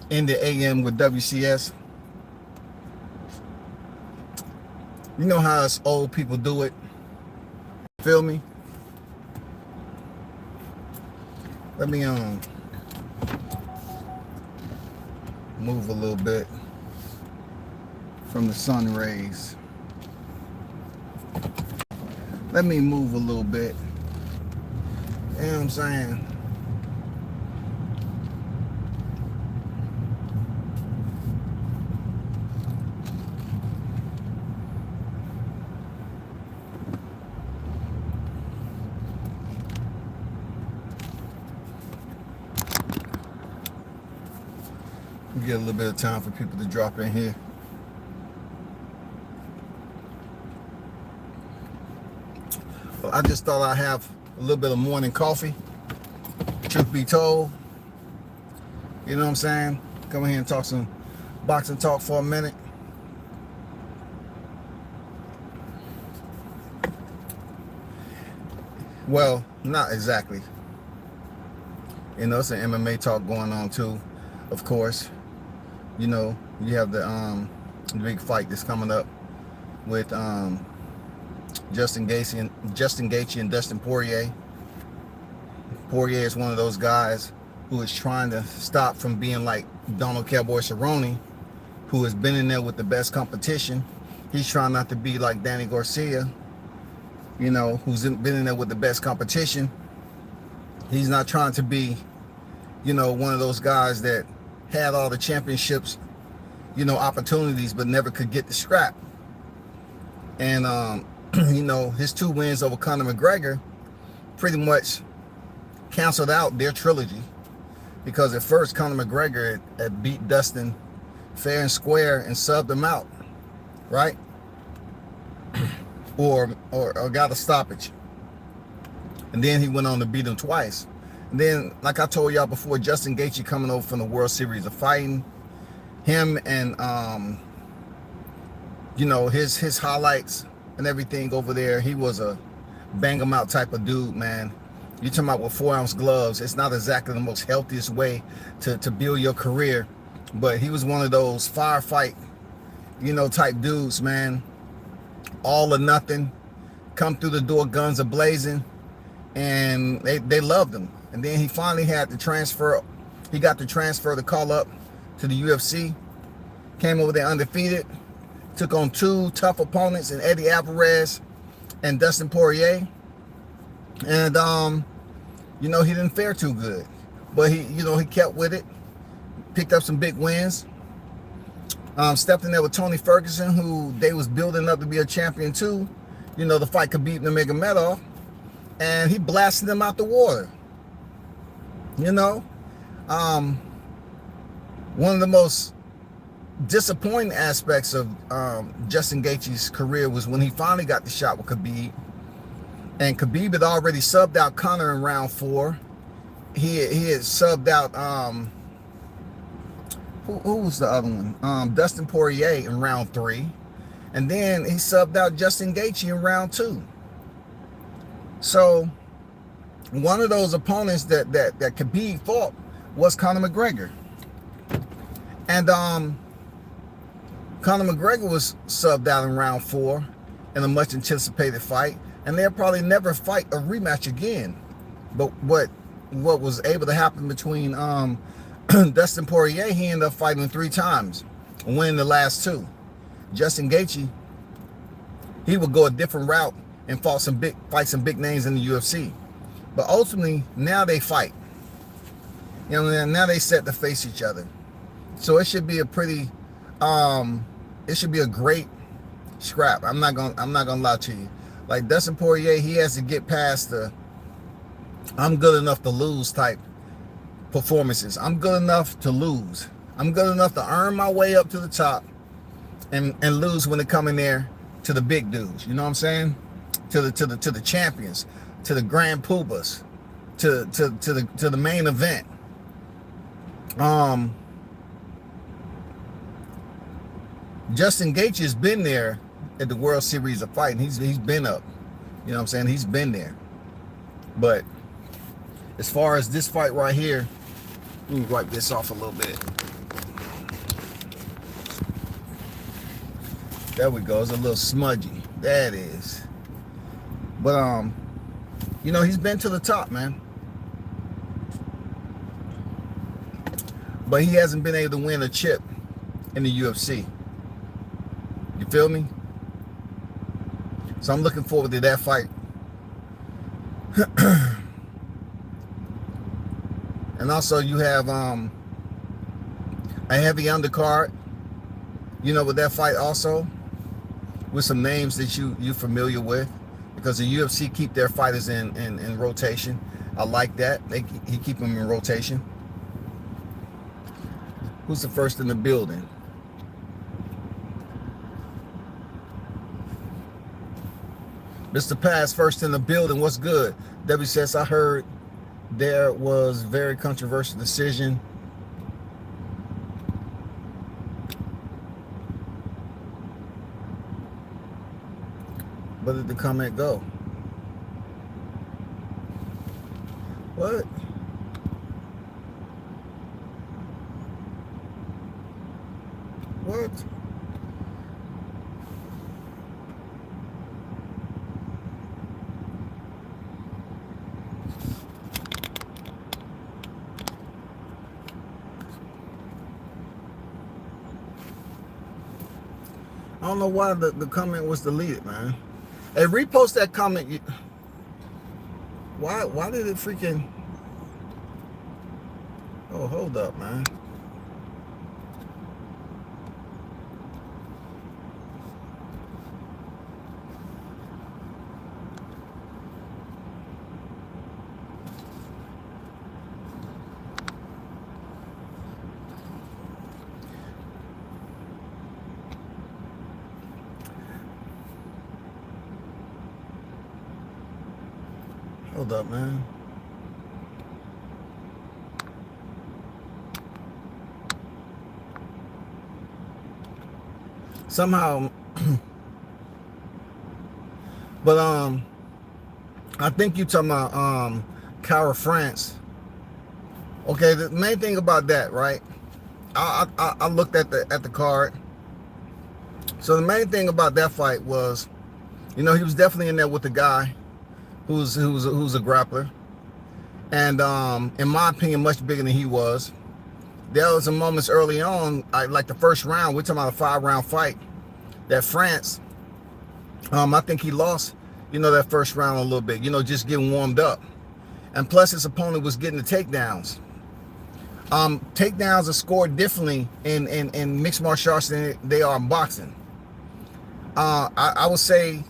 in the AM with WCS. You know how us old people do it. Feel me? Let me move a little bit from the sun rays. Let me move a little bit. You know what I'm saying? We get a little bit of time for people to drop in here. Well, I just thought I'd have a little bit of morning coffee. Truth be told, you know what I'm saying? Come in here and talk some boxing talk for a minute. Well, not exactly. You know, it's an MMA talk going on too, of course. You know, you have the big fight that's coming up with Justin Gaethje and Dustin Poirier. Poirier is one of those guys who is trying to stop from being like Donald Cowboy Cerrone, who has been in there with the best competition. He's trying not to be like Danny Garcia, you know, who's been in there with the best competition. He's not trying to be, you know, one of those guys that had all the championships, you know, opportunities, but never could get the scrap. And, you know, his 2 wins over Conor McGregor pretty much canceled out their trilogy, because at first Conor McGregor had beat Dustin fair and square and subbed him out, right? or got a stoppage. And then he went on to beat him twice. And then, like I told y'all before, Justin Gaethje coming over from the World Series of Fighting, him and you know, his highlights and everything over there, he was a bang him out type of dude, man. You're talking about with 4-ounce gloves. It's not exactly the most healthiest way to build your career, but he was one of those firefight, you know, type dudes, man. All or nothing, come through the door guns a blazing, and they loved him. And then he finally had to transfer. He got the transfer to call up to the UFC. Came over there undefeated. Took on 2 tough opponents in Eddie Alvarez and Dustin Poirier. And you know, he didn't fare too good, but he, you know, he kept with it. Picked up some big wins. Stepped in there with Tony Ferguson, who they was building up to be a champion too. You know, the fight Khabib Nurmagomedov, and he blasted them out the water. You know, one of the most disappointing aspects of Justin Gaethje's career was when he finally got the shot with Khabib, and Khabib had already subbed out Conor in round 4. He had subbed out who was the other one? Dustin Poirier in round 3, and then he subbed out Justin Gaethje in round 2. So one of those opponents that Khabib fought was Conor McGregor, and Conor McGregor was subbed out in round 4 in a much anticipated fight, and they'll probably never fight a rematch again. But what was able to happen between Dustin Poirier, he ended up fighting 3 times, winning the last 2. Justin Gaethje, he would go a different route and fight some big names in the UFC. But ultimately, now they fight. You know, now they set to face each other. So it should be a pretty, it should be a great scrap. I'm not gonna lie to you. Like Dustin Poirier, he has to get past the I'm good enough to lose type performances. I'm good enough to lose. I'm good enough to earn my way up to the top and lose when they come in there to the big dudes. You know what I'm saying? To the champions, to the grand poobahs, to the main event. Justin Gaethje has been there at the World Series of Fighting. He's been up. You know what I'm saying? He's been there. But as far as this fight right here, let me wipe this off a little bit. There we go. It's a little smudgy. There it is. But you know, he's been to the top, man. But he hasn't been able to win a chip in the UFC. You feel me? So I'm looking forward to that fight. And also you have a heavy undercard, you know, with that fight also, with some names that you're familiar with, because the UFC keep their fighters in rotation. I like that. He keep them in rotation. Who's the first in the building? Mr. Pass, first in the building. What's good? W says, I heard there was very controversial decision. Where did the comment go? What? What? I don't know why the comment was deleted, man. Hey, repost that comment. Why did it freaking... Oh, hold up, man. Hold up, man. Somehow, but I think you talking about Kara France. Okay, the main thing about that, right? I looked at the card. So the main thing about that fight was, you know, he was definitely in there with the guy who's a grappler, and in my opinion, much bigger than he was. There was some moments early on, like the first round. We're talking about a 5-round fight. That France, I think he lost, you know, that first round a little bit. You know, just getting warmed up, and plus his opponent was getting the takedowns. Takedowns are scored differently in mixed martial arts than they are in boxing. I would say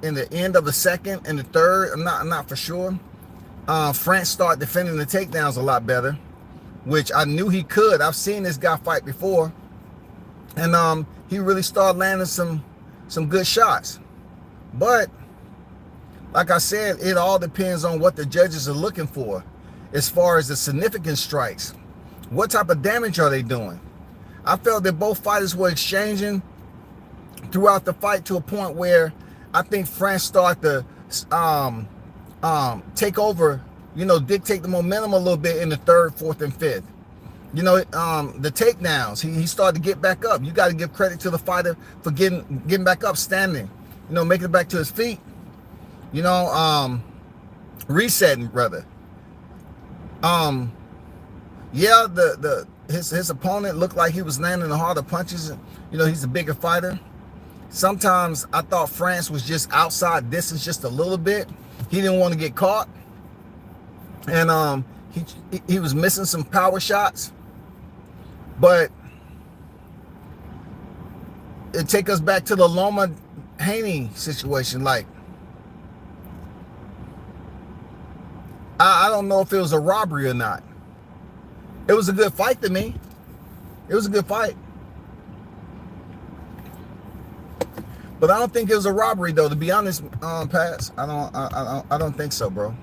in the end of the second and the third, I'm not for sure. France started defending the takedowns a lot better, which I knew he could. I've seen this guy fight before, and he really started landing some good shots. But like I said, it all depends on what the judges are looking for as far as the significant strikes. What type of damage are they doing? I felt that both fighters were exchanging throughout the fight to a point where I think France started to take over, you know, dictate the momentum a little bit in the third, fourth, and fifth. You know, the takedowns, he started to get back up. You got to give credit to the fighter for getting back up, standing, you know, making it back to his feet, you know, resetting, rather. Yeah, his opponent looked like he was landing the harder punches. You know, he's a bigger fighter. Sometimes I thought France was just outside distance just a little bit. He didn't want to get caught, and he was missing some power shots. But it take us back to the Loma Haney situation. Like, I don't know if it was a robbery or not. It was a good fight to me. It was a good fight. But I don't think it was a robbery, though. To be honest, Paz, I don't think so, bro.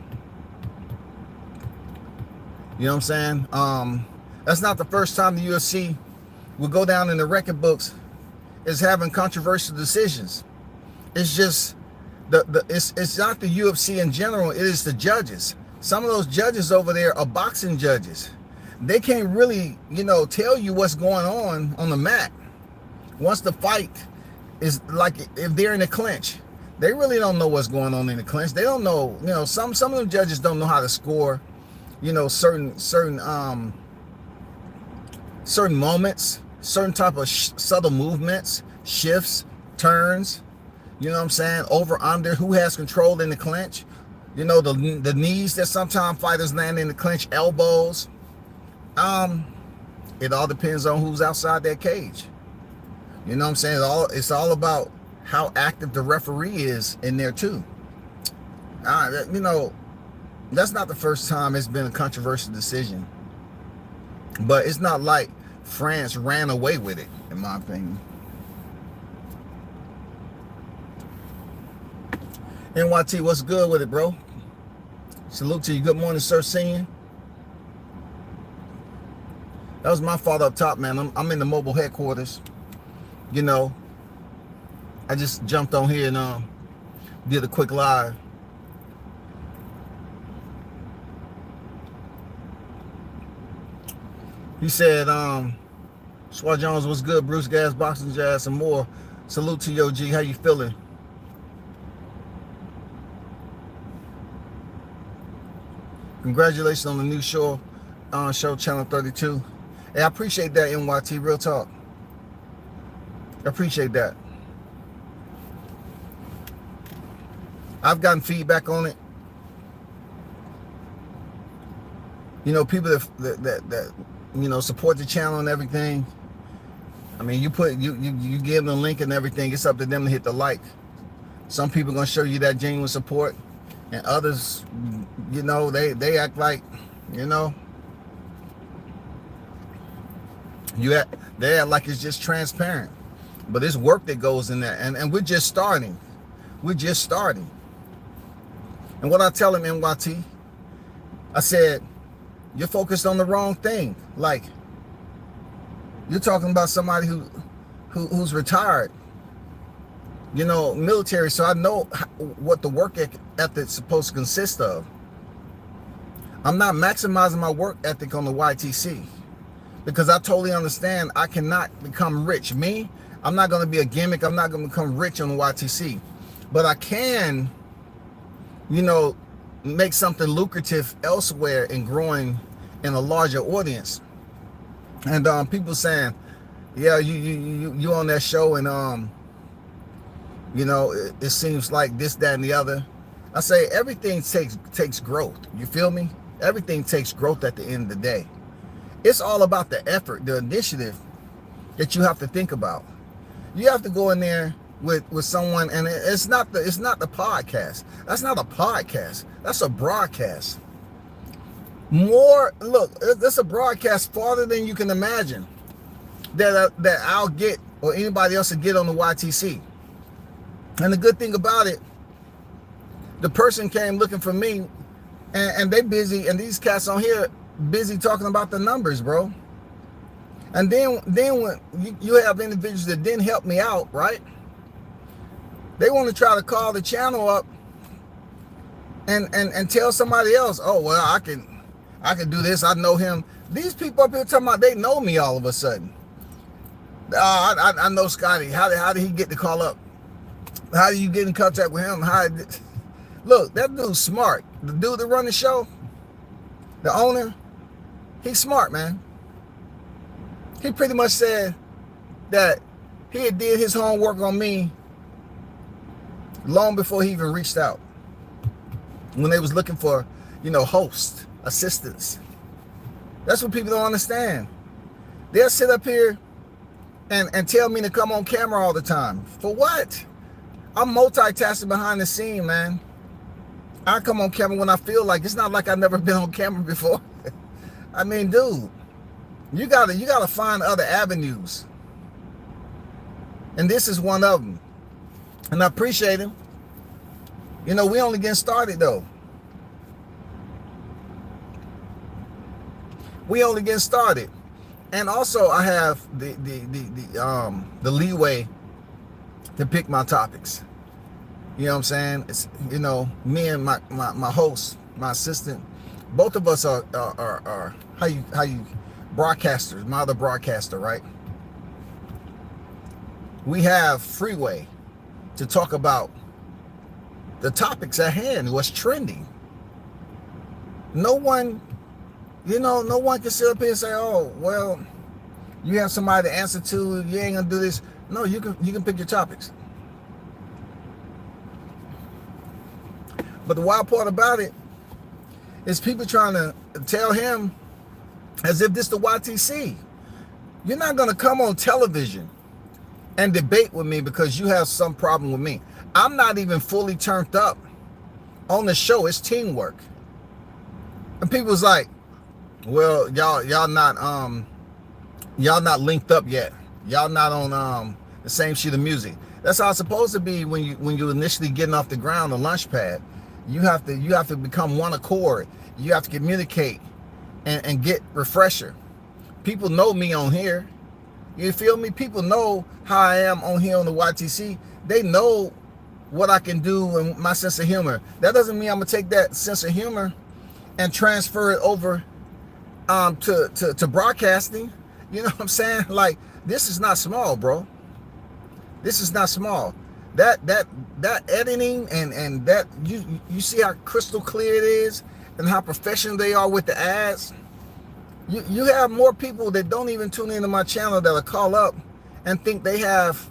You know what I'm saying? That's not the first time the UFC will go down in the record books as having controversial decisions. It's just it's not the UFC in general. It is the judges. Some of those judges over there are boxing judges. They can't really, you know, tell you what's going on the mat. Once the fight is like if they're in a clinch, they really don't know what's going on in the clinch. They don't know, some of them judges don't know how to score, certain moments, certain type of subtle movements, shifts, turns, you know what I'm saying? Over, under, who has control in the clinch. The knees that sometimes fighters land in the clinch, elbows. It all depends on who's outside that cage. You know what I'm saying? It's all about how active the referee is in there too. That's not the first time it's been a controversial decision. But it's not like France ran away with it, in my opinion. NYT, what's good with it, bro? Salute to you. Good morning, sir. Senior. That was my father up top, man. I'm in the mobile headquarters. I just jumped on here and did a quick live. He said, Swat Jones, what's good? Bruce Gas, Boxing Jazz, and more. Salute to Yo G. How you feeling? Congratulations on the new show, Channel 32. Hey, I appreciate that, NYT. Real talk. I appreciate that. I've gotten feedback on it. People that support the channel and everything. I mean, you give them the link and everything. It's up to them to hit the like. Some people are gonna show you that genuine support, and others, they act like, they act like it's just transparent. But there's work that goes in there, and we're just starting. And what I tell him, NYT, I said, you're focused on the wrong thing. Like, you're talking about somebody who's retired, military. So I know what the work ethic's supposed to consist of. I'm not maximizing my work ethic on the YTC because I totally understand I cannot become rich. I'm not going to be a gimmick. I'm not going to become rich on the YTC, but I can, make something lucrative elsewhere and growing in a larger audience. And people saying, yeah, you on that show, and it seems like this, that, and the other. I say everything takes growth. You feel me? Everything takes growth at the end of the day. It's all about the effort, the initiative that you have to think about. You have to go in there with someone, and it's not the podcast. That's not a podcast. That's a broadcast. That's a broadcast farther than you can imagine that I'll get, or anybody else will get on the YTC. And the good thing about it, the person came looking for me, and they busy, and these cats on here busy talking about the numbers, bro. And then when you have individuals that didn't help me out, right? They want to try to call the channel up and tell somebody else, oh, well, I can do this. I know him. These people up here talking about they know me all of a sudden. I know Scotty. How did he get the call up? How do you get in contact with him? Look, that dude's smart. The dude that run the show, the owner, he's smart, man. He pretty much said that he had did his homework on me long before he even reached out. When they was looking for, hosts, assistants. That's what people don't understand. They'll sit up here and tell me to come on camera all the time. For what? I'm multitasking behind the scene, man. I come on camera when I feel like. It's not like I've never been on camera before. I mean, dude, you gotta find other avenues. And this is one of them. And I appreciate him. We only getting started though. We only getting started. And also I have the leeway to pick my topics. You know what I'm saying? It's me and my host, my assistant, both of us are how you broadcasters, my other broadcaster, right? we have freeway to talk about the topics at hand, what's trending. No one, no one can sit up here and say, oh, well, you have somebody to answer to, you ain't gonna do this. No, you can pick your topics. But the wild part about it is people trying to tell him as if this the YTC. You're not gonna come on television and debate with me because you have some problem with me. I'm not even fully turned up on the show. It's teamwork. And people's like, well, y'all not linked up yet. Y'all not on the same sheet of music. That's how it's supposed to be when you initially getting off the ground, the launch pad. You have to become one accord. You have to communicate and get refresher. People know me on here. You feel me? People know how I am on here on the YTC. They know what I can do and my sense of humor. That doesn't mean I'm gonna take that sense of humor and transfer it over to broadcasting. You know what I'm saying? Like, this is not small, bro. This is not small. That editing and that you see how crystal clear it is and how professional they are with the ads. You have more people that don't even tune into my channel that'll call up and think they have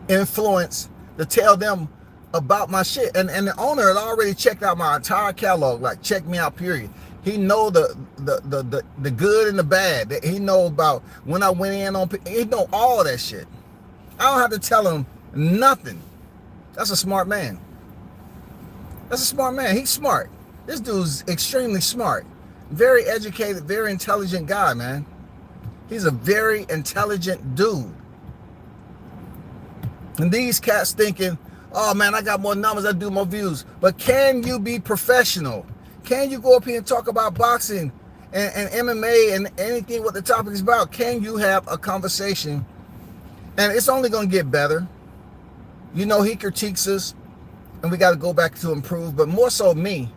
influence to tell them about my shit. And the owner had already checked out my entire catalog, like check me out, period. He know the good and the bad. He know about when I went in on, he know all that shit. I don't have to tell him nothing. That's a smart man. That's a smart man. He's smart. This dude's extremely smart. Very educated, very intelligent guy, man. He's a very intelligent dude. And these cats thinking, oh man, I got more numbers, I do more views. But can you be professional? Can you go up here and talk about boxing and MMA and anything what the topic is about? Can you have a conversation? And it's only going to get better. You know, he critiques us and we got to go back to improve. But more so me,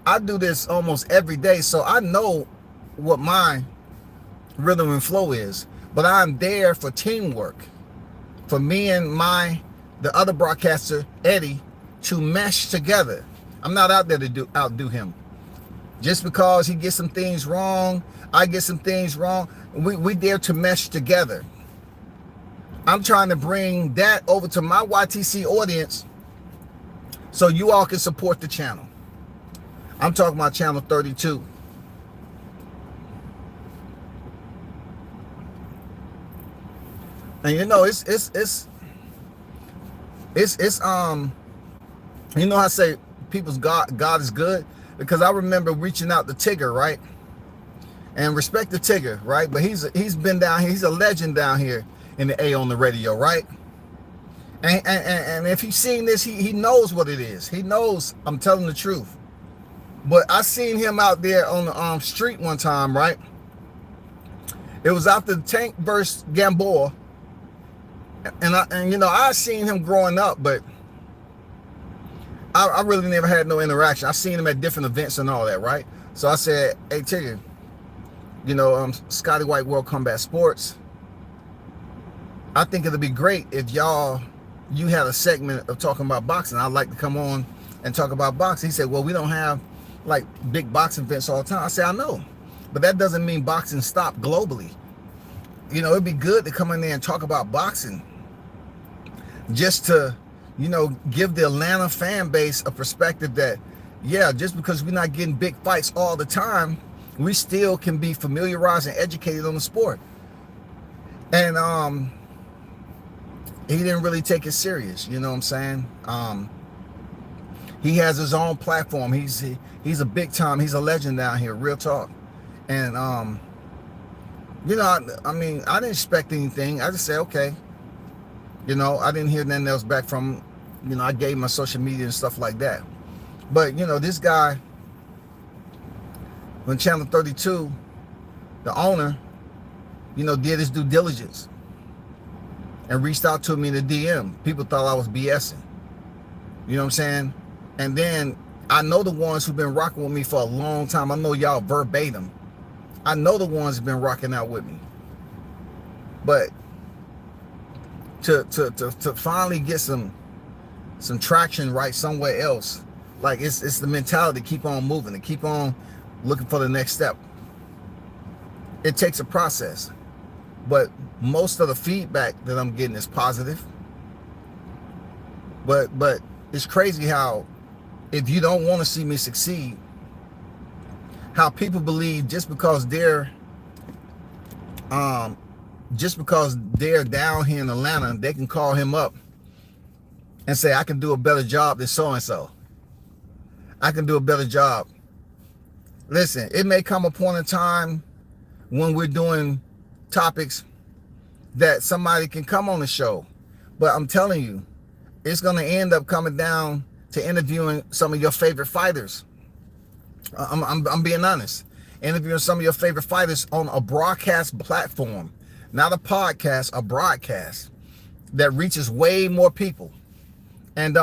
I do this almost every day. So I know what my rhythm and flow is. But I'm there for teamwork. For me and the other broadcaster, Eddie, to mesh together. I'm not out there to outdo him. Just because he gets some things wrong, I get some things wrong, we dare to mesh together. I'm trying to bring that over to my YTC audience so you all can support the channel. I'm talking about channel 32. And you know, it's you know how I say people's God is good? Because I remember reaching out to Tigger, right? And respect to Tigger, right? But he's been down here, he's a legend down here in the A on the radio, right? And if he's seen this, he knows what it is. He knows I'm telling the truth. But I seen him out there on the street one time, right? It was after the Tank versus Gamboa. And you know, I seen him growing up, but I really never had no interaction. I seen him at different events and all that, right? So I said, hey, Tigger, you know, Scotty White World Combat Sports, I think it'd be great if you had a segment of talking about boxing. I'd like to come on and talk about boxing. He said, well, we don't have like big boxing events all the time. I said, I know, but that doesn't mean boxing stopped globally. You know, it'd be good to come in there and talk about boxing just to, you know, give the Atlanta fan base a perspective that, yeah, just because we're not getting big fights all the time, we still can be familiarized and educated on the sport. And he didn't really take it serious, you know what I'm saying? He has his own platform. He's a big time, he's a legend down here, real talk. And you know, I mean, I didn't expect anything. I just said, okay. You know, I didn't hear nothing else back from, you know, I gave my social media and stuff like that. But, you know, this guy, when Channel 32, the owner, you know, did his due diligence and reached out to me in the DM. People thought I was BSing. You know what I'm saying? And then I know the ones who've been rocking with me for a long time. I know y'all verbatim. I know the ones who've been rocking out with me. But to finally get some traction right somewhere else. Like it's the mentality to keep on moving, to keep on looking for the next step. It takes a process, but most of the feedback that I'm getting is positive. But it's crazy how, if you don't want to see me succeed, how people believe just because they're down here in Atlanta, they can call him up and say, I can do a better job than so-and-so. I can do a better job. Listen, it may come a point in time when we're doing topics that somebody can come on the show. But I'm telling you, it's going to end up coming down to interviewing some of your favorite fighters. I'm being honest. Interviewing some of your favorite fighters on a broadcast platform, not a podcast, a broadcast that reaches way more people. And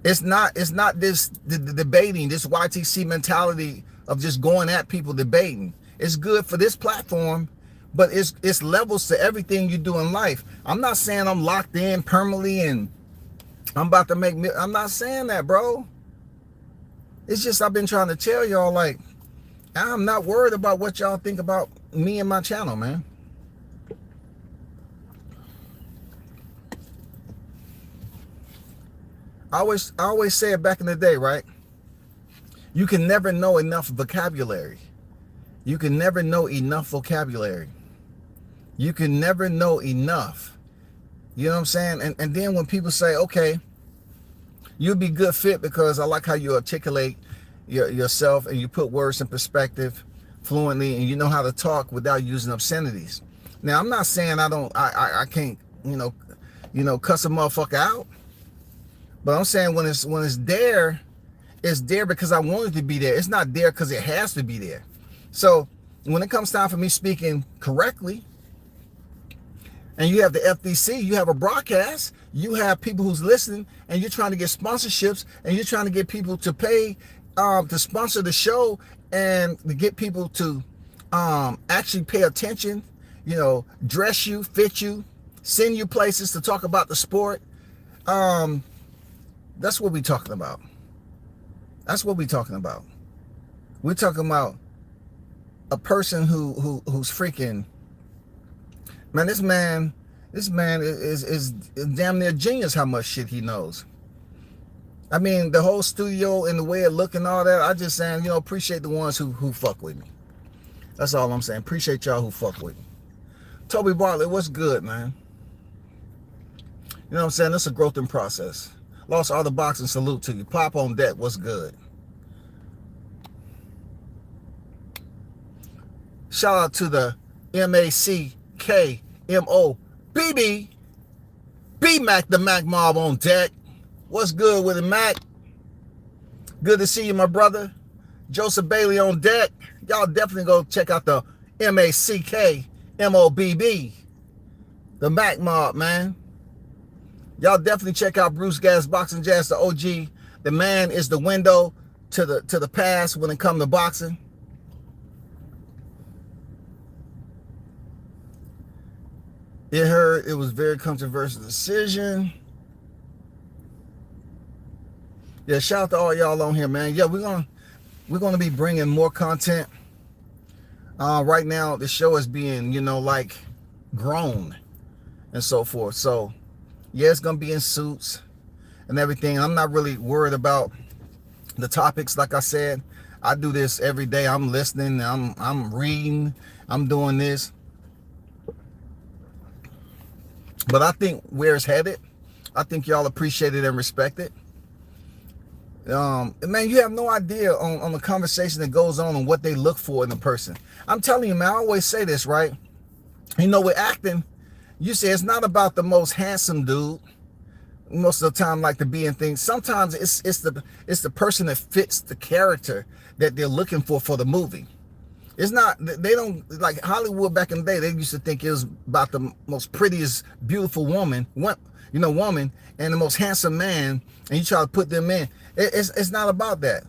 it's not this the debating, this YTC mentality of just going at people debating. It's good for this platform, but it's levels to everything you do in life. I'm not saying I'm locked in permanently and I'm about to I'm not saying that, bro. It's just I've been trying to tell y'all, like, I'm not worried about what y'all think about me and my channel, man. I always say it back in the day, right? You can never know enough vocabulary. You can never know enough vocabulary. You can never know enough. You know what I'm saying? And then when people say, okay, you'll be good fit because I like how you articulate yourself and you put words in perspective fluently and you know how to talk without using obscenities. Now, I'm not saying I can't, cuss a motherfucker out. But I'm saying when it's there because I want it to be there. It's not there because it has to be there. So when it comes time for me speaking correctly, and you have the FDC, you have a broadcast, you have people who's listening, and you're trying to get sponsorships, and you're trying to get people to pay to sponsor the show, and to get people to actually pay attention, dress you, fit you, send you places to talk about the sport. That's what we're talking about. That's what we're talking about. We're talking about a person who's freaking, man, this man is damn near genius how much shit he knows. I mean, the whole studio and the way it look and all that, I just saying, appreciate the ones who fuck with me. That's all I'm saying. Appreciate y'all who fuck with me. Toby Bartlett, what's good, man? You know what I'm saying? It's a growth in process. Lost all the boxing, salute to you. Pop on deck, what's good? Shout out to the MACKMOBB. B-Mac, the Mac Mob on deck. What's good with it, Mac? Good to see you, my brother. Joseph Bailey on deck. Y'all definitely go check out the MACKMOBB. The Mac Mob, man. Y'all definitely check out Bruce Gas Boxing Jazz, the OG. The man is the window to the past when it comes to boxing. It was very controversial decision. Yeah, shout out to all y'all on here, man. Yeah, we're gonna be bringing more content. Right now the show is being, grown and so forth. So yeah, it's gonna be in suits and everything. I'm not really worried about the topics. Like I said, I do this every day. I'm listening, I'm reading, I'm doing this. But I think where it's headed, I think y'all appreciate it and respect it. Man, you have no idea on the conversation that goes on and what they look for in a person. I'm telling you, man, I always say this, right? With acting, you say it's not about the most handsome dude. Most of the time, like to be in things. Sometimes it's the person that fits the character that they're looking for the movie. It's not, they don't, like Hollywood back in the day, they used to think it was about the most prettiest, beautiful woman, and the most handsome man, and you try to put them in. It's not about that,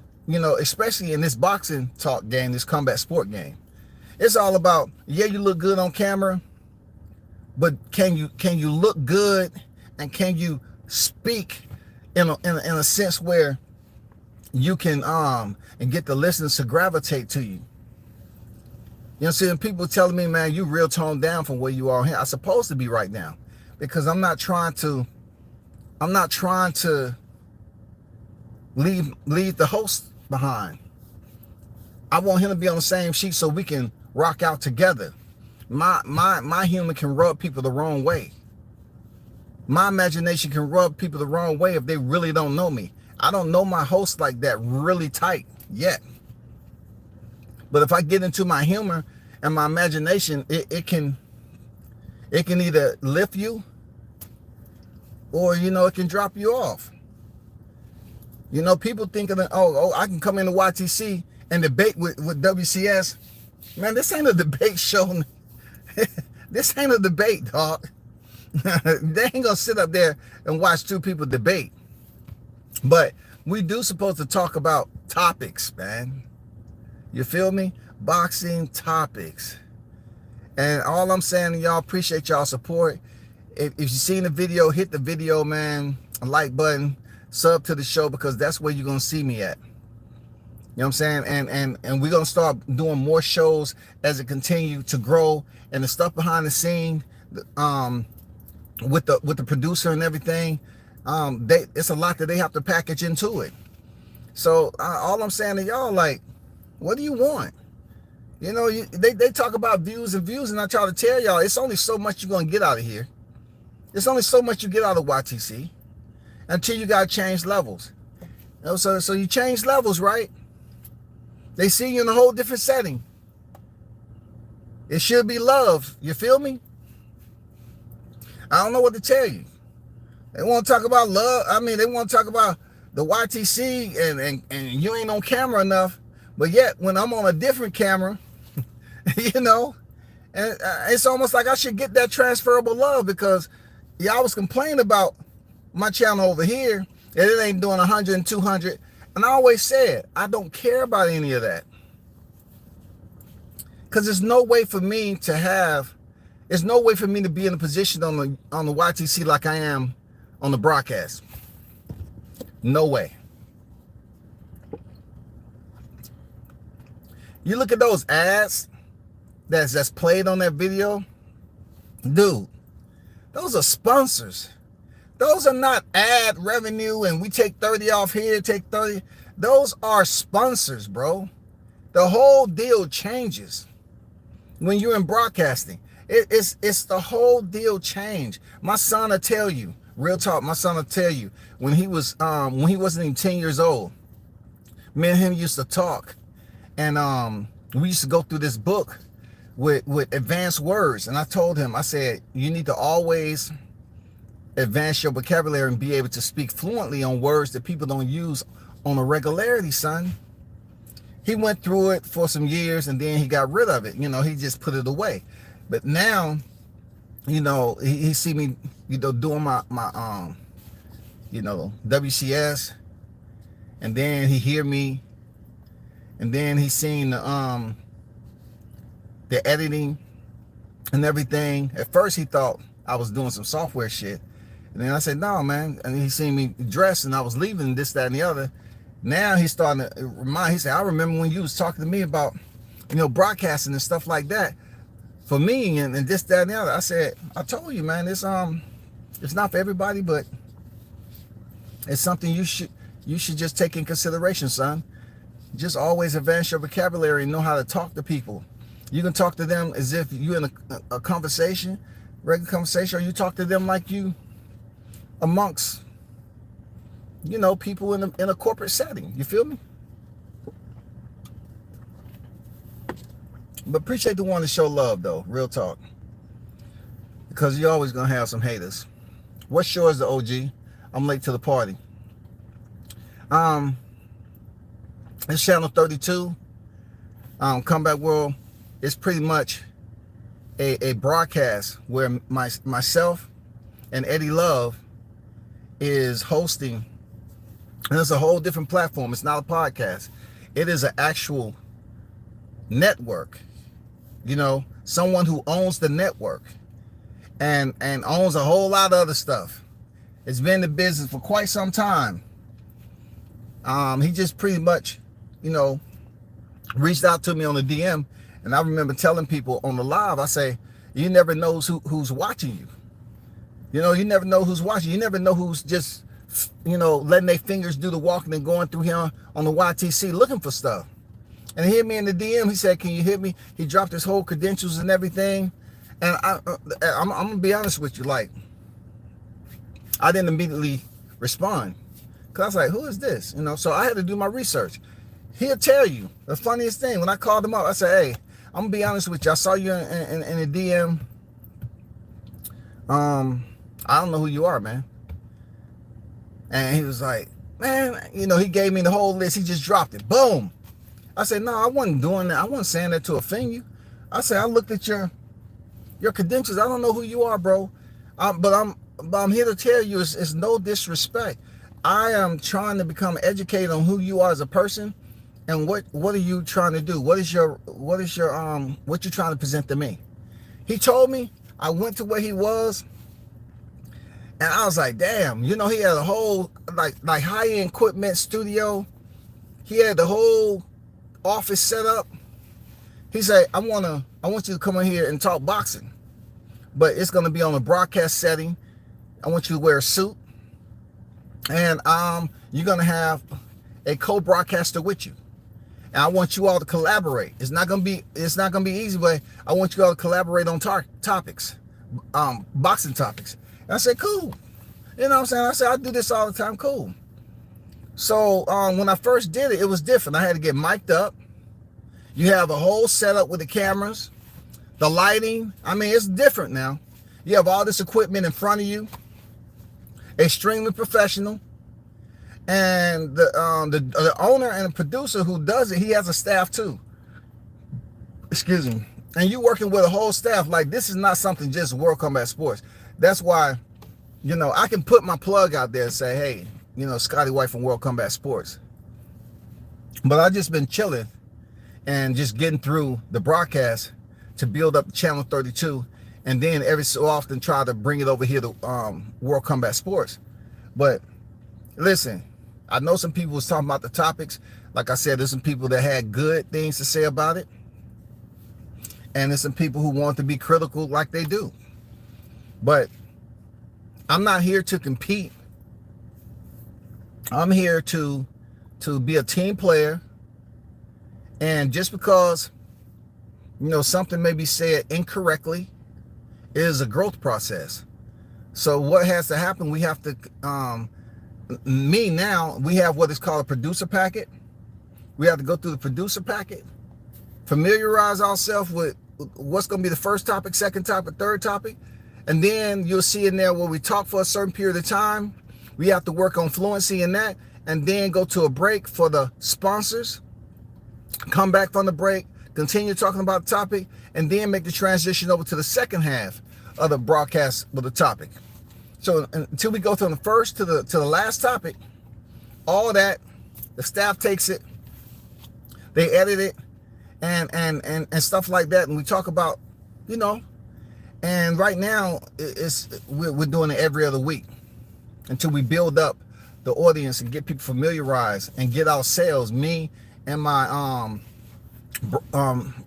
especially in this boxing talk game, this combat sport game. It's all about, yeah, you look good on camera, but can you look good, and can you speak in a sense where you can and get the listeners to gravitate to you? You know what I'm saying? People telling me, man, you real toned down from where you are here. I'm supposed to be right now, because I'm not trying to leave the host behind. I want him to be on the same sheet so we can rock out together. My humor can rub people the wrong way. My imagination can rub people the wrong way if they really don't know me. I don't know my host like that really tight yet. But if I get into my humor and my imagination, it can either lift you, or, you know, it can drop you off. You know, people thinking that, oh, I can come into YTC and debate with WCS. Man, this ain't a debate show. This ain't a debate, dog. They ain't gonna sit up there and watch two people debate. But we do supposed to talk about topics, man. You feel me? Boxing topics. And all I'm saying to y'all, appreciate y'all support. If you seen the video, hit the video, man. A like button, sub to the show, because that's where you're gonna see me at. You know what I'm saying? And we're gonna start doing more shows as it continue to grow, and the stuff behind the scene, with the producer and everything, it's a lot that they have to package into it. So all I'm saying to y'all, like, what do you want? You know, they talk about views, and I try to tell y'all, it's only so much you're gonna get out of here. It's only so much you get out of YTC until you gotta change levels. You know, so you change levels, right? They see you in a whole different setting. It should be love. You feel me? I don't know what to tell you. They want to talk about love. I mean, they want to talk about the YTC, and you ain't on camera enough. But yet, when I'm on a different camera, you know, and it's almost like I should get that transferable love, because y'all was complaining about my channel over here, and it ain't doing 100 and 200. And I always said, I don't care about any of that. Because there's no way for me to be in a position on the YTC like I am on the broadcast. No way. You look at those ads that's played on that video, dude, those are sponsors. Those are not ad revenue and we take 30 off here, take 30. Those are sponsors, bro. The whole deal changes when you're in broadcasting. It's the whole deal change. My son will tell you, real talk, my son will tell you, when he wasn't even 10 years old, me and him used to talk, and we used to go through this book with advanced words. And I told him, I said, you need to always advance your vocabulary and be able to speak fluently on words that people don't use on a regularity, son. He went through it for some years and then he got rid of it. You know, he just put it away. But now, you know, he see me, you know, doing my you know, WCS, and then he hear me, and then he seen the editing and everything. At first he thought I was doing some software shit. And then I said, no, man. And he seen me dressed and I was leaving this, that, and the other. Now he's starting to remind, he said, I remember when you was talking to me about, you know, broadcasting and stuff like that for me and this, that, and the other. I said, I told you, man, it's not for everybody, but it's something you should just take in consideration, son. Just always advance your vocabulary and know how to talk to people. You can talk to them as if you're in a conversation, regular conversation, or you talk to them like you amongst, you know, people in a corporate setting. You feel me? But appreciate the one to show love, though. Real talk. Because you're always going to have some haters. What's yours, the OG? I'm late to the party. It's channel 32. Comeback World. It's pretty much a broadcast where myself and Eddie Love is hosting. And it's a whole different platform. It's not a podcast. It is an actual network. You know, someone who owns the network. and owns a whole lot of other stuff. It's been in the business for quite some time. He just pretty much, you know, reached out to me on the DM, and I remember telling people on the live, I say, you never know who's watching you. You know, you never know who's watching. You never know who's just, you know, letting their fingers do the walking and going through here on the YTC looking for stuff. And he hit me in the DM. He said, can you hit me? He dropped his whole credentials and everything. And I'm going to be honest with you. Like, I didn't immediately respond. Because I was like, who is this? You know, so I had to do my research. He'll tell you the funniest thing. When I called him up, I said, hey, I'm going to be honest with you. I saw you in a DM. I don't know who you are, man. And he was like, man, you know, he gave me the whole list. He just dropped it. Boom. I said, no, I wasn't doing that. I wasn't saying that to offend you. I said, I looked at your credentials. I don't know who you are, bro. But I'm here to tell you, it's no disrespect. I am trying to become educated on who you are as a person, and what are you trying to do? What you trying to present to me? He told me. I went to where he was, and I was like, damn. You know, he had a whole like high-end equipment studio. He had the whole office set up. He said, I want you to come in here and talk boxing, but it's going to be on a broadcast setting. I want you to wear a suit, and you're going to have a co-broadcaster with you, and I want you all to collaborate. It's not going to be easy, but I want you all to collaborate on topics, boxing topics. And I said, cool. You know what I'm saying? I said, I do this all the time. Cool. So when I first did it, it was different. I had to get mic'd up. You have a whole setup with the cameras, the lighting. I mean, it's different now. You have all this equipment in front of you, extremely professional. And the owner and the producer who does it, he has a staff too. Excuse me. And you working with a whole staff. Like, this is not something just World Combat Sports. That's why, you know, I can put my plug out there and say, hey, you know, Scotty White from World Combat Sports. But I've just been chilling and just getting through the broadcast to build up Channel 32, and then every so often try to bring it over here to World Combat Sports. But listen, I know some people was talking about the topics. Like I said, there's some people that had good things to say about it, and there's some people who want to be critical like they do. But I'm not here to compete. I'm here to be a team player. And just because, you know, something may be said incorrectly, it is a growth process. So what has to happen, we have to, we have what is called a producer packet. We have to go through the producer packet, familiarize ourselves with what's going to be the first topic, second topic, third topic. And then you'll see in there where we talk for a certain period of time. We have to work on fluency in that, and then go to a break for the sponsors, come back from the break, continue talking about the topic, and then make the transition over to the second half of the broadcast with the topic. So until we go from the first to the last topic, all that, the staff takes it, they edit it, and stuff like that, and we talk about, you know. And right now, we're doing it every other week until we build up the audience and get people familiarized and get our sales. Me and my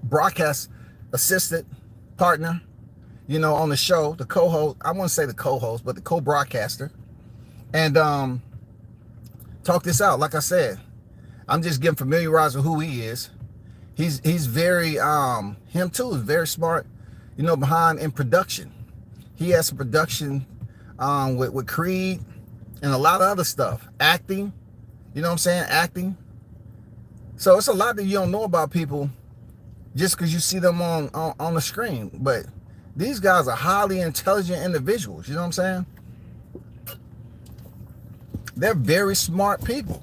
broadcast assistant partner, you know, on the show, the co-host. I wouldn't say the co-host, but the co-broadcaster, and talk this out. Like I said, I'm just getting familiarized with who he is. He's very him too is very smart. You know, behind in production. He has some production with Creed and a lot of other stuff. Acting, you know what I'm saying? Acting. So it's a lot that you don't know about people just because you see them on the screen. But these guys are highly intelligent individuals, you know what I'm saying? They're very smart people.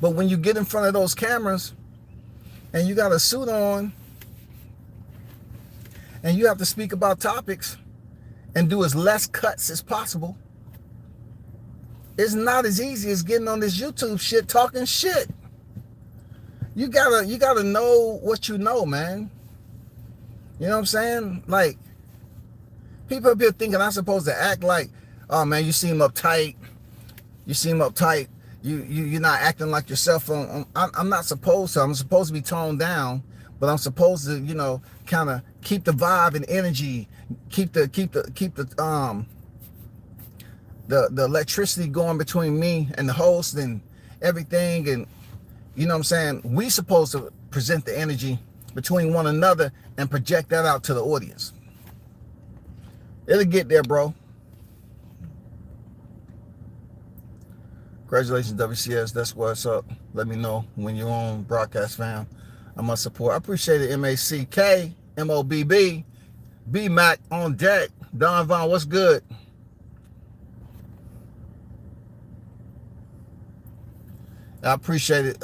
But when you get in front of those cameras and you got a suit on, and you have to speak about topics and do as less cuts as possible, it's not as easy as getting on this YouTube shit talking shit. You gotta know what you know, man. You know what I'm saying? Like, People up here thinking I'm supposed to act like, oh man, you seem uptight. You seem uptight. You're not acting like yourself. I'm not supposed to. I'm supposed to be toned down, but I'm supposed to, kind of keep the vibe and energy, keep the electricity going between me and the host and everything. And you know what I'm saying? We supposed to present the energy between one another and project that out to the audience. It'll get there, bro. Congratulations, WCS. That's what's up. Let me know when you're on broadcast, fam. I must support. I appreciate it. MACK, MOBB, BMAC on deck. Don Vaughn, what's good? I appreciate it.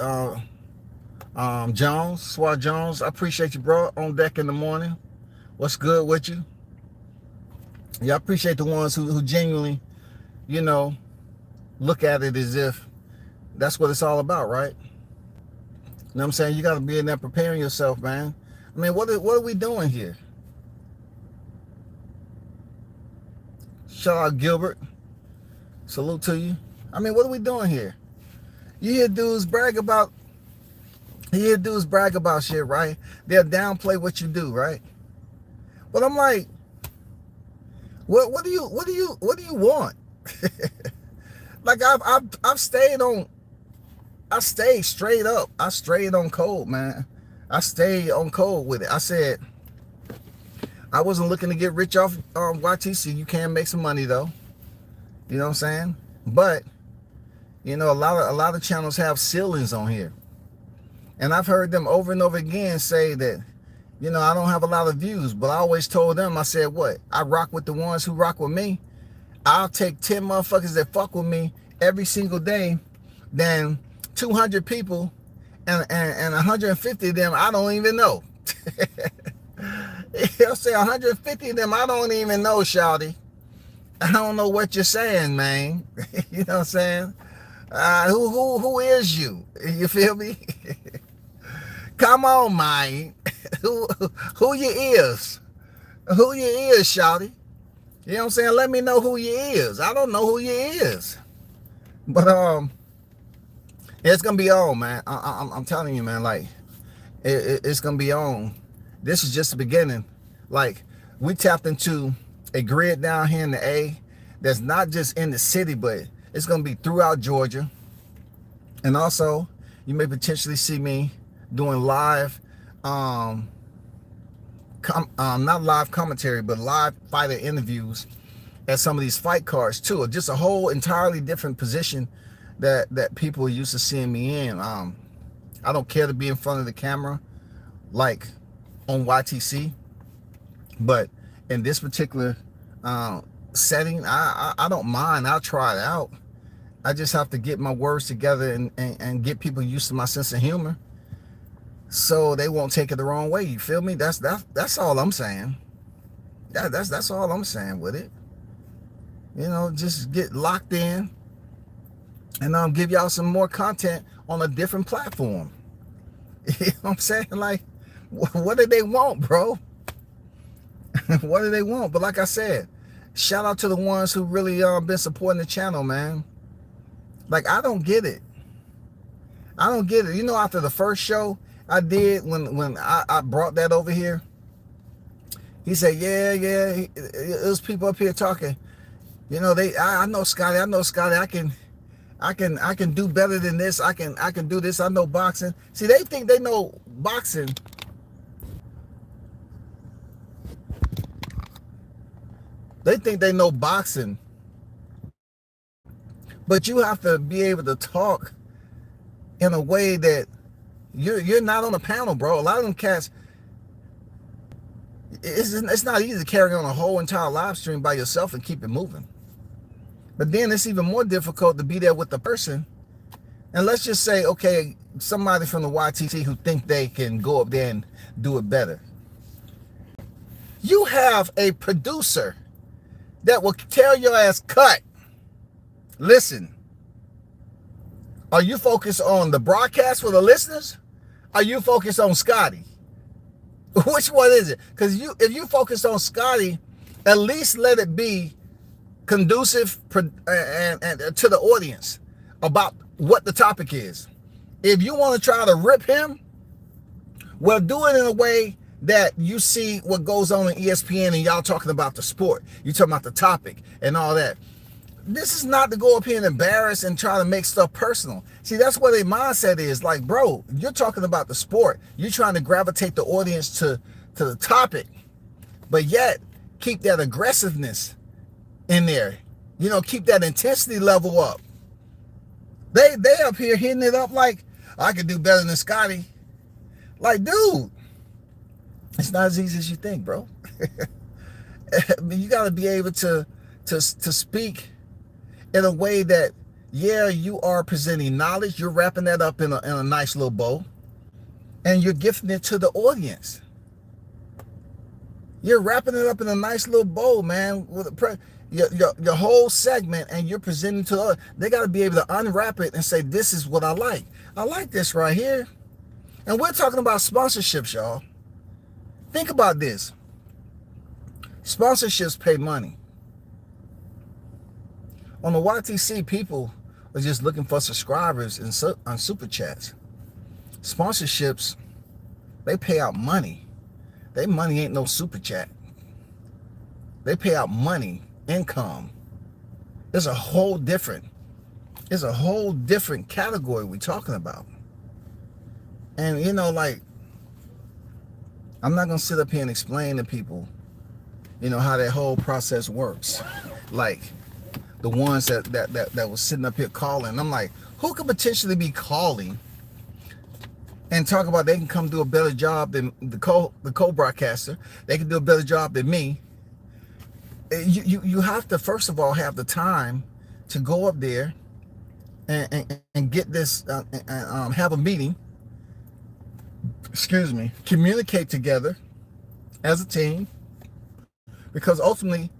Jones, Swat Jones, I appreciate you, bro. On deck in the morning. What's good with you? Yeah, I appreciate the ones who genuinely, look at it as if that's what it's all about, right? You know what I'm saying? You got to be in there preparing yourself, man. I mean, what are we doing here? Shout out Gilbert. Salute to you. I mean, what are we doing here? You hear dudes brag about shit, right? They'll downplay what you do, right? But I'm like, what do you want? Like I've stayed straight up. I stayed on code, man. I stayed on code with it. I said I wasn't looking to get rich off YTC. You can make some money though. You know what I'm saying? But a lot of channels have ceilings on here. And I've heard them over and over again say that, I don't have a lot of views, but I always told them, I said, what? I rock with the ones who rock with me. I'll take 10 motherfuckers that fuck with me every single day than 200 people and 150 of them I don't even know. I'll say 150 of them I don't even know, shawty. I don't know what you're saying, man. You know what I'm saying? Who is you? You feel me? Come on, man. Who you is? Who you is, shawty? You know what I'm saying? Let me know who you is. I don't know who you is. But it's gonna be on, man. I'm telling you, man. Like it's gonna be on. This is just the beginning. Like we tapped into a grid down here in the A that's not just in the city, but it's gonna be throughout Georgia. And also, you may potentially see me doing live, not live commentary, but live fighter interviews at some of these fight cards too. Just a whole entirely different position that people are used to seeing me in. I don't care to be in front of the camera like on YTC, but in this particular setting, I don't mind. I'll try it out. I just have to get my words together and get people used to my sense of humor, so they won't take it the wrong way. You feel me? That's all I'm saying. That's all I'm saying with it. Just get locked in, and I'll give y'all some more content on a different platform. You know what I'm saying? Like, what do they want, bro? What do they want? But like I said, shout out to the ones who really been supporting the channel, man. Like, I don't get it. I don't get it. After the first show I did, when I brought that over here, he said, yeah, there's people up here talking. I know Scotty. I can do better than this. I can do this. I know boxing. See, they think they know boxing. They think they know boxing. But you have to be able to talk in a way that you're not on a panel, bro. A lot of them cats, it's not easy to carry on a whole entire live stream by yourself and keep it moving. But then it's even more difficult to be there with the person. And let's just say, okay, somebody from the YTC who think they can go up there and do it better. You have a producer that will tell your ass, cut. Listen, are you focused on the broadcast for the listeners? Are you focused on Scotty? Which one is it? Because if you focus on Scotty, At least let it be conducive and to the audience about what the topic is. If you want to try to rip him, well, do it in a way that you see what goes on in ESPN and y'all talking about the sport. You talking about the topic and all that. This is not to go up here and embarrass and try to make stuff personal. See, that's what their mindset is. Like, bro, you're talking about the sport. You're trying to gravitate the audience to the topic, but yet keep that aggressiveness in there. You know, keep that intensity level up. They up here hitting it up like, I could do better than Scotty. Like, dude, it's not as easy as you think, bro. I mean, you got to be able to speak in a way that, yeah, you are presenting knowledge. You're wrapping that up in a nice little bow, and you're gifting it to the audience. You're wrapping it up in a nice little bow, man, with your whole segment, and you're presenting to the, they got to be able to unwrap it and say, this is what I like. I like this right here. And we're talking about sponsorships, y'all. Think about this. Sponsorships pay money. On the YTC, people are just looking for subscribers on super chats. Sponsorships, they pay out money. They money ain't no super chat. They pay out money, income. It's a whole different category we're talking about. And you know, like, I'm not gonna sit up here and explain to people, you know, how that whole process works. Like the ones that was sitting up here calling, I'm like, who could potentially be calling and talk about they can come do a better job than the co-broadcaster? They can do a better job than me. You have to, first of all, have the time to go up there and get this, have a meeting, communicate together as a team, because ultimately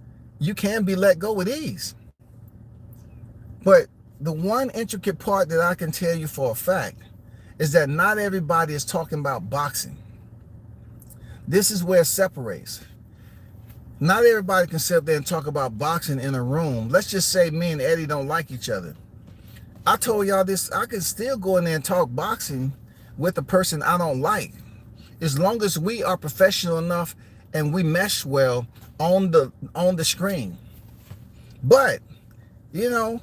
you can be let go with ease. But the one intricate part that I can tell you for a fact is that not everybody is talking about boxing. This is where it separates. Not everybody can sit up there and talk about boxing in a room. Let's just say me and Eddie don't like each other. I told y'all this, I can still go in there and talk boxing with a person I don't like, as long as we are professional enough and we mesh well on the screen. But, you know,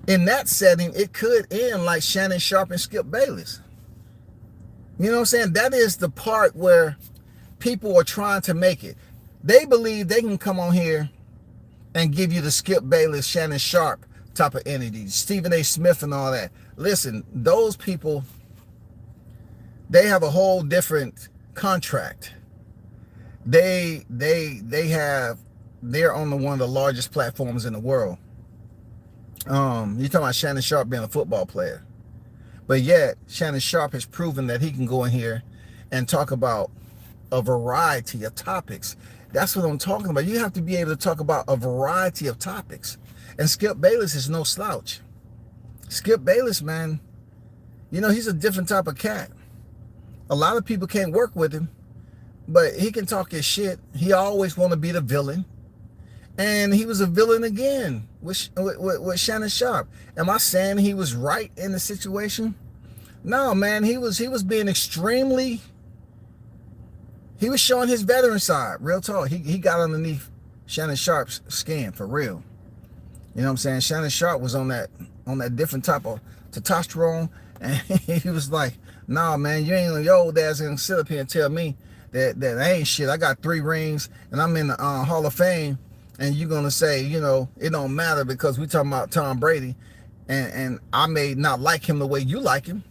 in that setting, it could end like Shannon Sharpe and Skip Bayless. You know what I'm saying? That is the part where people are trying to make it. They believe they can come on here and give you the Skip Bayless, Shannon Sharpe type of entity, Stephen A. Smith and all that. Listen, those people, they have a whole different contract. They're on one of the largest platforms in the world. You're talking about Shannon Sharpe being a football player. But yet, Shannon Sharpe has proven that he can go in here and talk about a variety of topics. That's what I'm talking about. You have to be able to talk about a variety of topics. And Skip Bayless is no slouch. Skip Bayless, man, you know, he's a different type of cat. A lot of people can't work with him, but he can talk his shit. He always want to be the villain. And he was a villain again with Shannon Sharpe. Am I saying he was right in the situation? No, man, he was being extremely, he was showing his veteran side, real talk. He got underneath Shannon Sharpe's skin, for real. You know what I'm saying? Shannon Sharpe was on that different type of testosterone, and he was like, nah, man, you ain't, your old ass gonna sit up here and tell me that I ain't shit. I got 3 rings, and I'm in the Hall of Fame, and you're gonna say, you know, it don't matter because we talking about Tom Brady, and I may not like him the way you like him.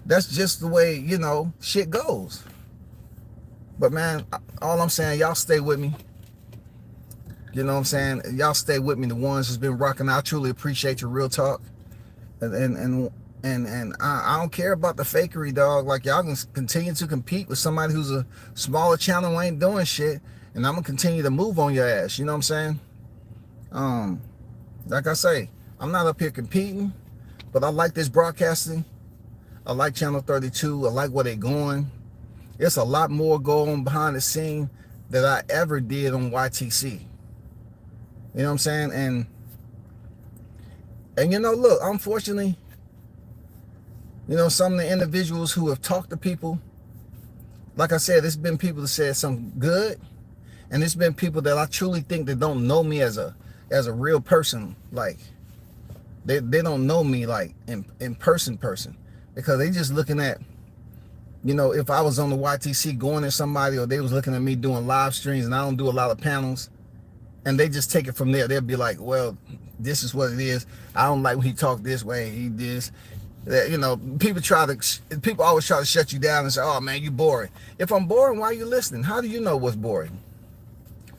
That's just the way, you know, shit goes. But man, all I'm saying, y'all stay with me. You know what I'm saying? Y'all stay with me, the ones that's been rocking. I truly appreciate your real talk. And I don't care about the fakery, dog. Like, y'all can continue to compete with somebody who's a smaller channel who ain't doing shit, and I'm gonna continue to move on your ass. You know what I'm saying? Like I say, I'm not up here competing, but I like this broadcasting. I like Channel 32. I like where they're going. There's a lot more going behind the scene that I ever did on YTC. You know what I'm saying? And you know, look, unfortunately, you know, some of the individuals who have talked to people, like I said, there's been people that said some good, and there's been people that I truly think that don't know me as a real person. Like they don't know me like in person, because they just looking at, you know, if I was on the YTC going at somebody, or they was looking at me doing live streams, and I don't do a lot of panels, and they just take it from there. They'll be like, well, this is what it is. I don't like when he talked this way, he this. You know, people always try to shut you down and say, oh man, you boring. If I'm boring, why are you listening? How do you know what's boring?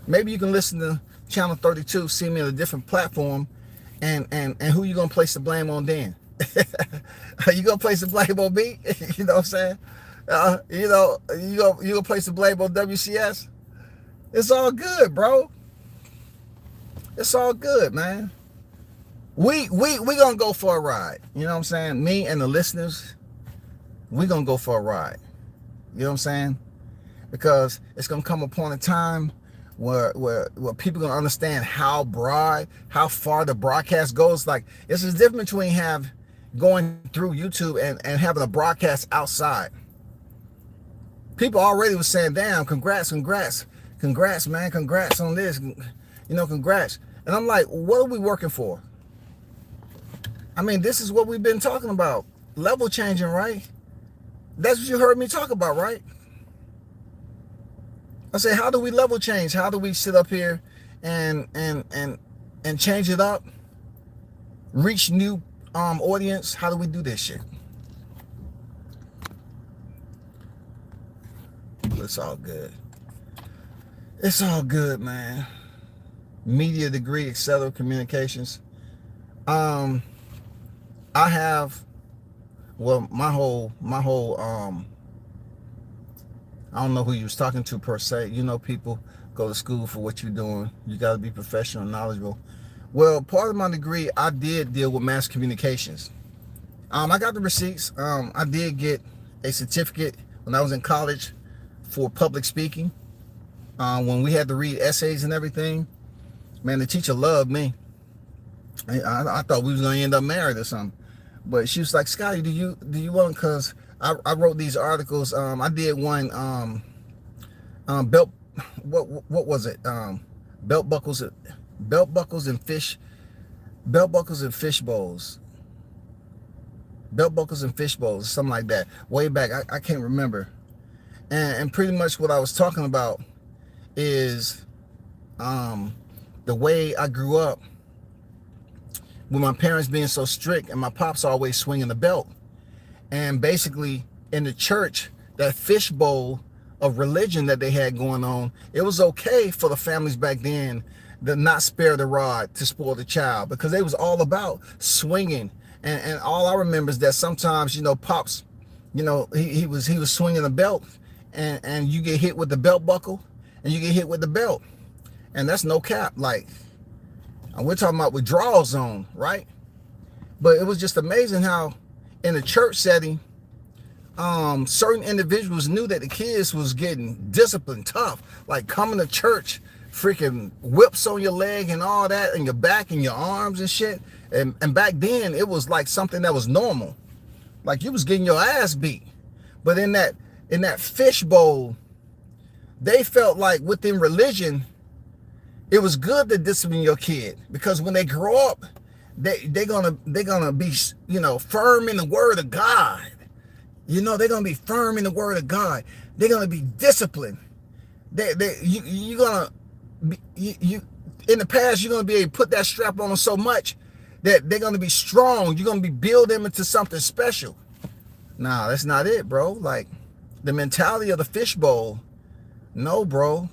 Maybe you can listen to Channel 32, see me on a different platform, and who you gonna place the blame on then? Are you gonna place the blame on me? You know what I'm saying? You know, you gonna place the blame on WCS? It's all good, bro. It's all good, man. We gonna go for a ride. You know what I'm saying? Me and the listeners, we gonna go for a ride. You know what I'm saying? Because it's gonna come upon a time where people gonna understand how broad, how far the broadcast goes. Like, it's a difference between going through YouTube and having a broadcast outside. People already was saying, damn, congrats, man, congrats on this, you know, congrats. And I'm like, what are we working for? I mean, this is what we've been talking about. Level changing, right? That's what you heard me talk about, right? I say, how do we level change? How do we sit up here and change it up? Reach new audience? How do we do this shit? It's all good. It's all good, man. Media degree, etc. Communications. I have, well, my whole I don't know who you was talking to per se. You know, people go to school for what you're doing. You got to be professional and knowledgeable. Well, part of my degree, I did deal with mass communications. I got the receipts. I did get a certificate when I was in college for public speaking. When we had to read essays and everything, man, the teacher loved me. I thought we was gonna end up married or something, but she was like, Scotty, do you want? Because I wrote these articles. I did one. Belt. What was it? Belt buckles and fish. Belt buckles and fish bowls. Belt buckles and fish bowls, something like that. Way back, I can't remember. And pretty much what I was talking about is the way I grew up with my parents being so strict, and my pops always swinging the belt. And basically in the church, that fishbowl of religion that they had going on, it was okay for the families back then to not spare the rod to spoil the child, because they was all about swinging. And all I remember is that sometimes, you know, pops, you know, he was swinging the belt, and you get hit with the belt buckle, and you get hit with the belt, and that's no cap. Like, we're talking about withdrawal zone, right? But it was just amazing how in a church setting, certain individuals knew that the kids was getting disciplined tough, like coming to church, freaking whips on your leg and all that, and your back and your arms and shit. And back then it was like something that was normal, like you was getting your ass beat. But in that fishbowl, they felt like within religion, it was good to discipline your kid, because when they grow up, they're gonna be, you know, firm in the word of God. You know, they're gonna be firm in the word of God. They're gonna be disciplined. You're gonna be, you in the past, you're gonna be able to put that strap on them so much that they're gonna be strong. You're gonna be build them into something special. Nah, that's not it, bro. Like, the mentality of the fishbowl, no, bro.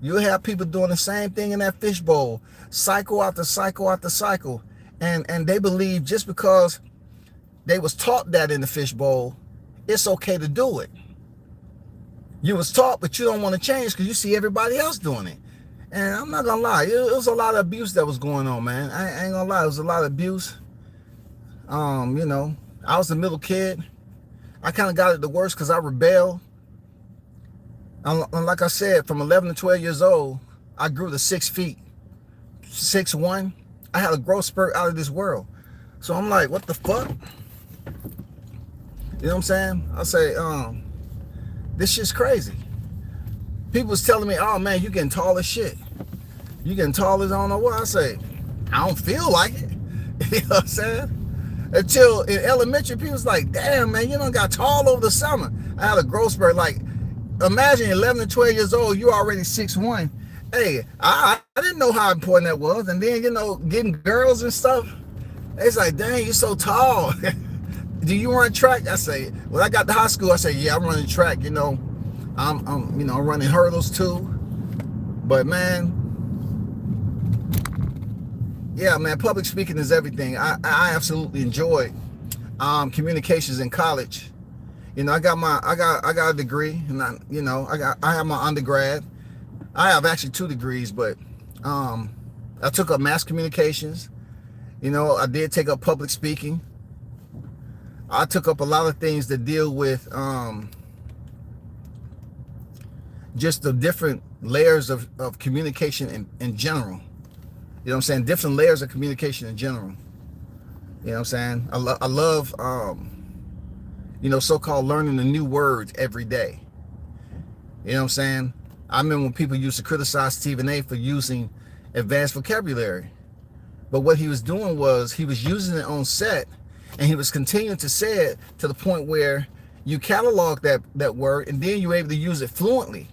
You'll have people doing the same thing in that fishbowl, cycle after cycle after cycle. And they believe just because they was taught that in the fishbowl, it's okay to do it. You was taught, but you don't want to change because you see everybody else doing it. And I'm not gonna lie, it was a lot of abuse that was going on, man. I ain't gonna lie, it was a lot of abuse. You know, I was the middle kid. I kind of got it the worst because I rebelled. And like I said, from 11 to 12 years old, I grew to 6 feet, 6'1". I had a growth spurt out of this world. So I'm like, what the fuck? You know what I'm saying? I say, this shit's crazy. People was telling me, oh man, you getting tall as shit. You getting tall as I don't know what. I say, I don't feel like it. You know what I'm saying? Until in elementary, people was like, damn man, you done got tall over the summer. I had a growth spurt. Like, imagine 11 to 12 years old, you already 6'1". Hey, I didn't know how important that was. And then, you know, getting girls and stuff, it's like, dang, you're so tall. Do you run track? I say, when I got to high school, I say, yeah, I'm running track. You know, I'm running hurdles too. But man, yeah, man, public speaking is everything. I absolutely enjoyed communications in college. You know, I got a degree, and I have my undergrad. I have actually 2 degrees, but I took up mass communications. You know, I did take up public speaking. I took up a lot of things that deal with just the different layers of communication in general. You know what I'm saying? Different layers of communication in general. You know what I'm saying? I love so-called learning the new words every day. You know what I'm saying? I remember when people used to criticize Stephen A. for using advanced vocabulary. But what he was doing was he was using it on set, and he was continuing to say it to the point where you catalog that word, and then you're able to use it fluently.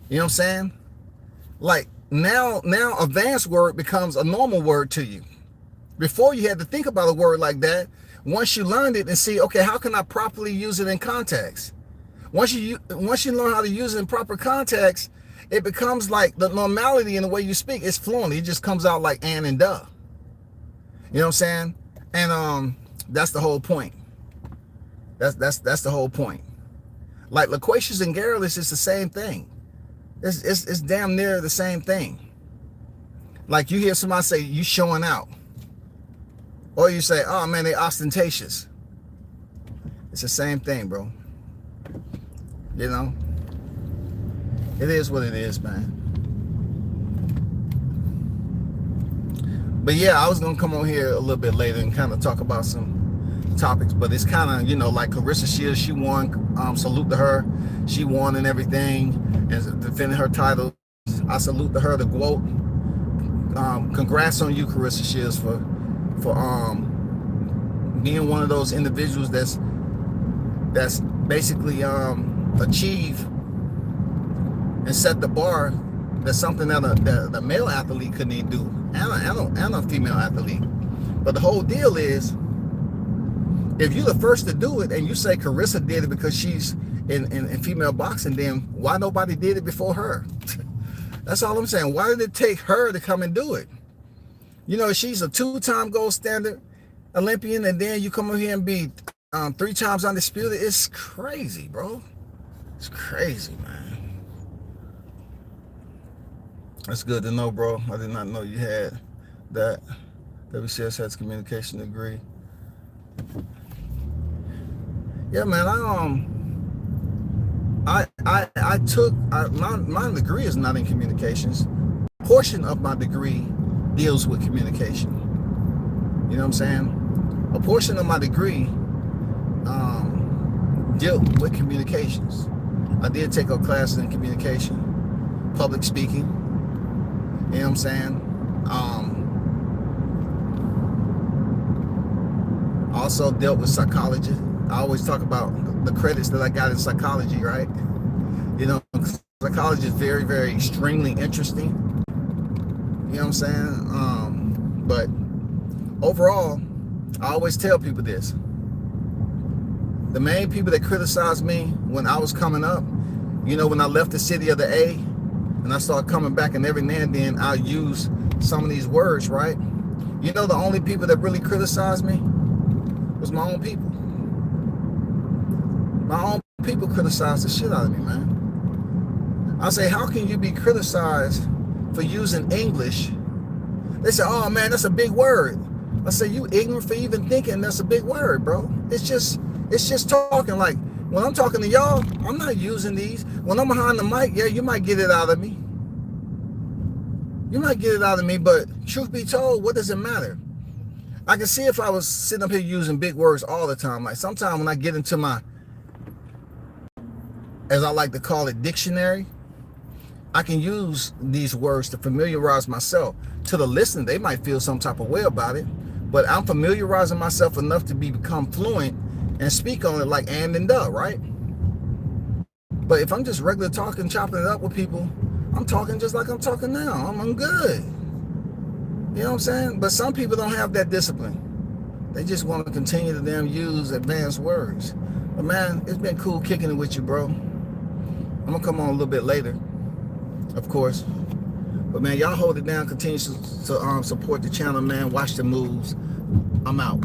You know what I'm saying? Like now advanced word becomes a normal word to you. Before you had to think about a word like that. Once you learned it and see, okay, how can I properly use it in context? Once you learn how to use it in proper context, it becomes like the normality in the way you speak. It's fluent. It just comes out like and duh. You know what I'm saying? And that's the whole point. That's the whole point. Like loquacious and garrulous is the same thing. It's damn near the same thing. Like you hear somebody say you showing out, or you say, oh man, they ostentatious. It's the same thing, bro. You know, it is what it is, man. But yeah, I was gonna come on here a little bit later and kind of talk about some topics, but it's kind of, like Claressa Shields, she won. Salute to her. She won and everything, and defending her title. I salute to her, the GWOAT. Congrats on you, Claressa Shields, for being one of those individuals that's basically achieve and set the bar. That's something that a male athlete couldn't even do, and a female athlete. But the whole deal is, if you're the first to do it, and you say Claressa did it because she's in female boxing, then why nobody did it before her? That's all I'm saying. Why did it take her to come and do it? You know, she's a 2-time gold standard Olympian, and then you come over here and be 3 times undisputed. It's crazy, bro. It's crazy, man. That's good to know, bro. I did not know you had that. WCS has communication degree. Yeah, man. I took my degree is not in communications. A portion of my degree deals with communication. You know what I'm saying? A portion of my degree dealt with communications. I did take up classes in communication, public speaking. You know what I'm saying? Also dealt with psychology. I always talk about the credits that I got in psychology, right? You know, psychology is very, very extremely interesting. You know what I'm saying? But overall, I always tell people this. The main people that criticized me when I was coming up, when I left the city of the A and I started coming back, and every now and then I'll use some of these words, right? The only people that really criticized me was my own people. My own people criticized the shit out of me, man. I say, how can you be criticized for using English? They say, oh man, that's a big word. I say, you ignorant for even thinking that's a big word, bro. It's just talking. Like when I'm talking to y'all, I'm not using these. when I'm behind the mic, yeah, you might get it out of me. You might get it out of me, but truth be told, what does it matter? I can see if I was sitting up here using big words all the time. Like sometimes when I get into my, as I like to call it, dictionary, I can use these words to familiarize myself. To the listener, they might feel some type of way about it, but I'm familiarizing myself enough to become fluent and speak on it like and duh, right? But if I'm just regular talking, chopping it up with people, I'm talking just like I'm talking now. I'm good. You know what I'm saying? But some people don't have that discipline. They just want to continue to damn use advanced words. But man, it's been cool kicking it with you, bro. I'm gonna come on a little bit later, of course. But man, y'all hold it down. Continue to support the channel, man. Watch the moves. I'm out.